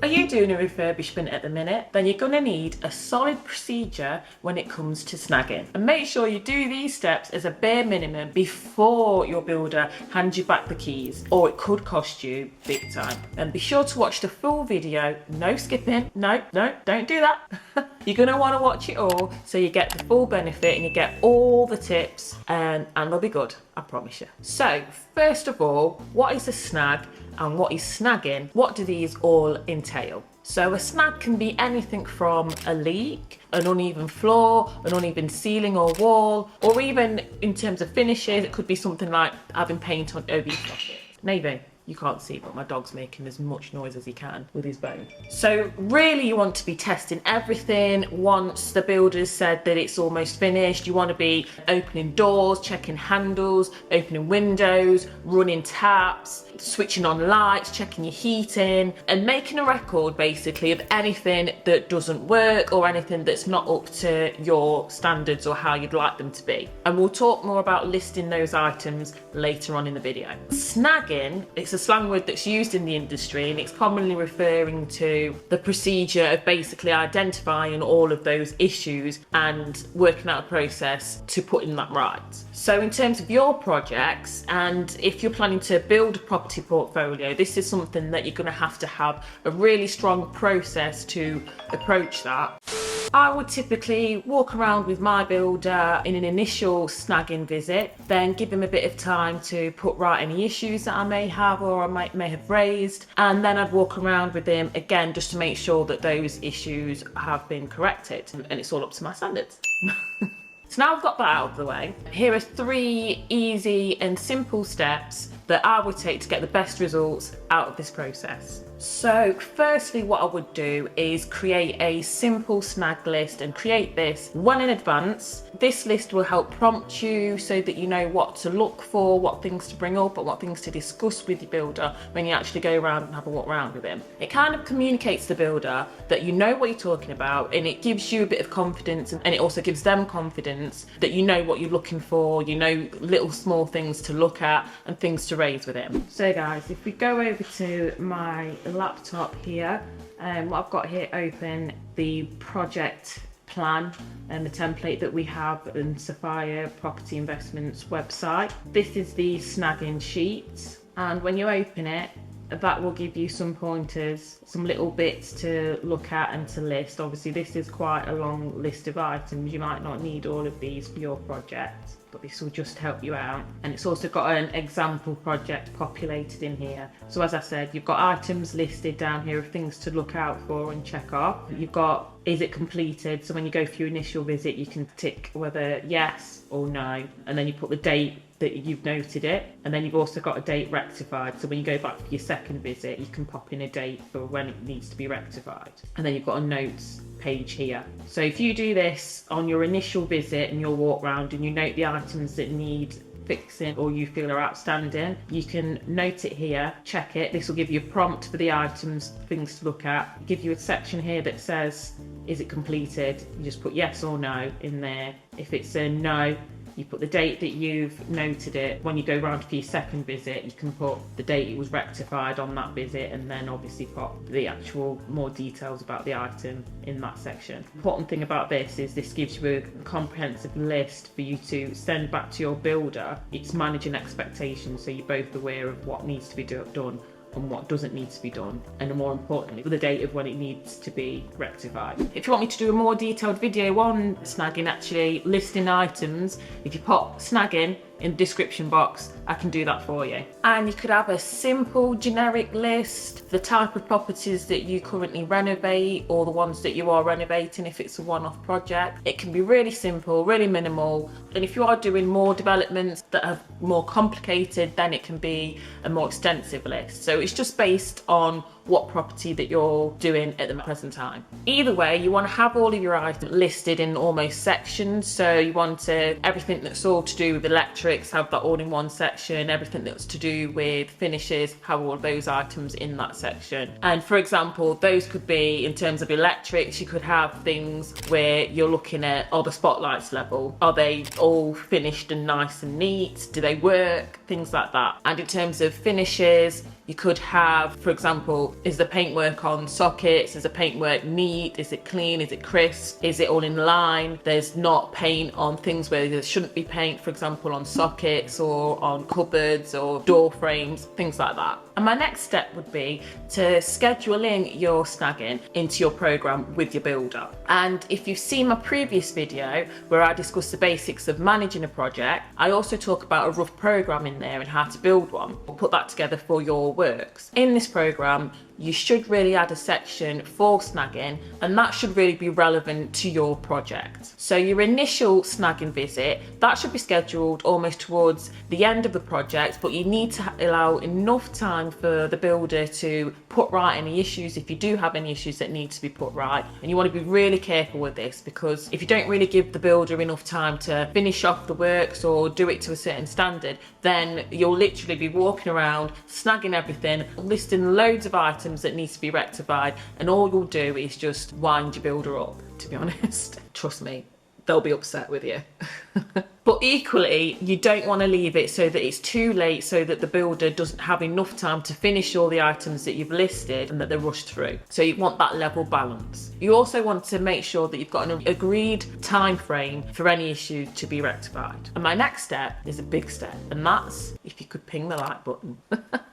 Are you doing a refurbishment at the minute? Then you're going to need a solid procedure when it comes to snagging. And make sure you do these steps as a bare minimum before your builder hands you back the keys, or it could cost you big time. And be sure to watch the full video, no skipping, no, don't do that. You're going to want to watch it all so you get the full benefit and you get all the tips, and they'll be good, I promise you. So first of all, what is a snag and what is snagging? What do these all entail? So a snag can be anything from a leak, an uneven floor, an uneven ceiling or wall, or even in terms of finishes, it could be something like having paint on over your socket. Maybe. You can't see, but my dog's making as much noise as he can with his bone. So really you want to be testing everything once the builder's said that it's almost finished. You want to be opening doors, checking handles, opening windows, running taps, switching on lights, checking your heating, and making a record basically of anything that doesn't work or anything that's not up to your standards or how you'd like them to be. And we'll talk more about listing those items later on in the video. Snagging, it's a slang word that's used in the industry, and it's commonly referring to the procedure of basically identifying all of those issues and working out a process to putting that right. So in terms of your projects, and if you're planning to build a property portfolio, this is something that you're going to have a really strong process to approach that. I would typically walk around with my builder in an initial snagging visit, then give him a bit of time to put right any issues that I may have or I may have raised, and then I'd walk around with him again just to make sure that those issues have been corrected and it's all up to my standards. So now I've got that out of the way, here are 3 easy and simple steps that I would take to get the best results out of this process. So firstly, what I would do is create a simple snag list and create this well in advance. This list will help prompt you so that you know what to look for, what things to bring up and what things to discuss with your builder when you actually go around and have a walk around with him. It kind of communicates to the builder that you know what you're talking about, and it gives you a bit of confidence, and it also gives them confidence that you know what you're looking for, you know little small things to look at and things to raise with him. So guys, if we go over to my laptop here, what I've got here open, the project plan and the template that we have in Sapphire Property Investments website. This is the snagging sheet, and when you open it, that will give you some pointers, some little bits to look at and to list. Obviously this is quite a long list of items, you might not need all of these for your project, but this will just help you out. And it's also got an example project populated in here. So as I said, you've got items listed down here of things to look out for and check off. You've got, is it completed? So when you go for your initial visit, you can tick whether yes or no, and then you put the date that you've noted it, and then you've also got a date rectified. So when you go back for your second visit, you can pop in a date for when it needs to be rectified. And then you've got a notes page here. So if you do this on your initial visit and your walk round and you note the items that need fixing or you feel are outstanding, you can note it here, check it. This will give you a prompt for the items, things to look at. Give you a section here that says, is it completed? You just put yes or no in there. If it's a no, you put the date that you've noted it. When you go round for your second visit, you can put the date it was rectified on that visit, and then obviously put the actual more details about the item in that section. The important thing about this is this gives you a comprehensive list for you to send back to your builder. It's managing expectations, so you're both aware of what needs to be done and what doesn't need to be done, and more importantly, the date of when it needs to be rectified. If you want me to do a more detailed video on snagging, actually listing items, if you pop snagging in the description box, I can do that for you. And you could have a simple generic list, the type of properties that you currently renovate or the ones that you are renovating if it's a one-off project. It can be really simple, really minimal. And if you are doing more developments that are more complicated, then it can be a more extensive list. So it's just based on what property that you're doing at the present time. Either way, you want to have all of your items listed in almost sections. So you want everything that's all to do with electrics, have that all in one section. Everything that's to do with finishes, have all of those items in that section. And for example, those could be, in terms of electrics, you could have things where you're looking at, are the spotlights level? Are they all finished and nice and neat? Do they work? Things like that. And in terms of finishes, You could have, for example, is the paintwork on sockets? Is the paintwork neat? Is it clean? Is it crisp? Is it all in line? There's not paint on things where there shouldn't be paint, for example, on sockets or on cupboards or door frames, things like that. And my next step would be to schedule in your snagging into your program with your builder. And if you've seen my previous video where I discuss the basics of managing a project, I also talk about a rough program in there and how to build one or put that together for your works. In this program, you should really add a section for snagging, and that should really be relevant to your project. So your initial snagging visit, that should be scheduled almost towards the end of the project, but you need to allow enough time for the builder to put right any issues if you do have any issues that need to be put right. And you want to be really careful with this, because if you don't really give the builder enough time to finish off the works or do it to a certain standard, then you'll literally be walking around snagging everything, listing loads of items that needs to be rectified, and all you'll do is just wind your builder up, to be honest. Trust me, they'll be upset with you. But equally, you don't want to leave it so that it's too late, so that the builder doesn't have enough time to finish all the items that you've listed and that they're rushed through. So you want that level balance. You also want to make sure that you've got an agreed time frame for any issue to be rectified. And my next step is a big step, and that's if you could ping the like button.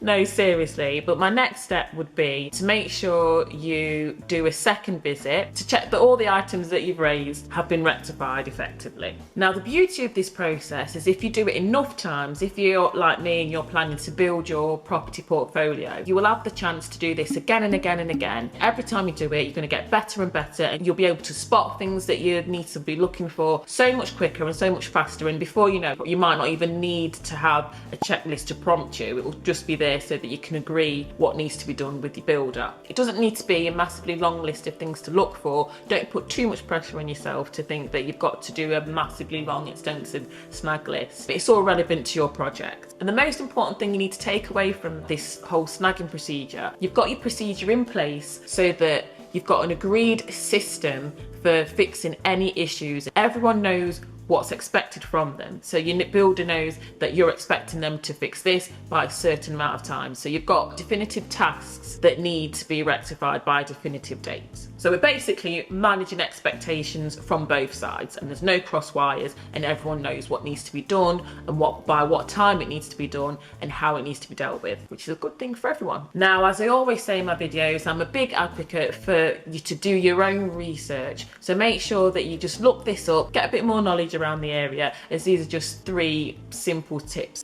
No, seriously, but my next step would be to make sure you do a second visit to check that all the items that you've raised have been rectified effectively. Now, the beauty of this process is if you do it enough times, if you're like me and you're planning to build your property portfolio, you will have the chance to do this again and again and again. Every time you do it, you're going to get better and better, and you'll be able to spot things that you need to be looking for so much quicker and so much faster. And before you know it, you might not even need to have a checklist to prompt you. It will just be there so that you can agree what needs to be done with your builder. It doesn't need to be a massively long list of things to look for. Don't put too much pressure on yourself to think that you've got to do a massively long, extensive snag list. It's all relevant to your project. And the most important thing you need to take away from this whole snagging procedure, you've got your procedure in place so that you've got an agreed system for fixing any issues. Everyone knows what's expected from them. So your builder knows that you're expecting them to fix this by a certain amount of time. So you've got definitive tasks that need to be rectified by definitive dates. So we're basically managing expectations from both sides, and there's no cross wires, and everyone knows what needs to be done and by what time it needs to be done and how it needs to be dealt with, which is a good thing for everyone. Now, as I always say in my videos, I'm a big advocate for you to do your own research. So make sure that you just look this up, get a bit more knowledge around the area, as these are just 3 simple tips.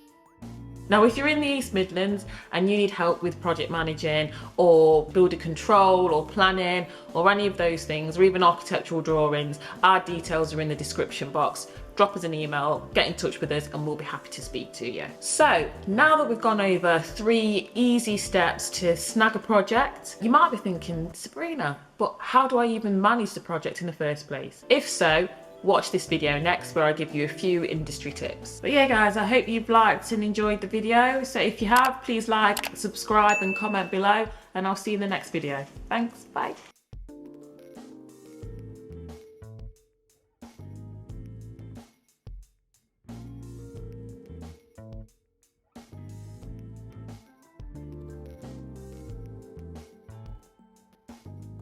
Now, if you're in the East Midlands and you need help with project managing or builder control or planning or any of those things, or even architectural drawings, our details are in the description box. Drop us an email, get in touch with us, and we'll be happy to speak to you. So now that we've gone over 3 easy steps to snag a project, you might be thinking, Sabrina, but how do I even manage the project in the first place? If so, watch this video next where I give you a few industry tips. But yeah guys, I hope you've liked and enjoyed the video. So if you have, please like, subscribe and comment below, and I'll see you in the next video. Thanks, bye.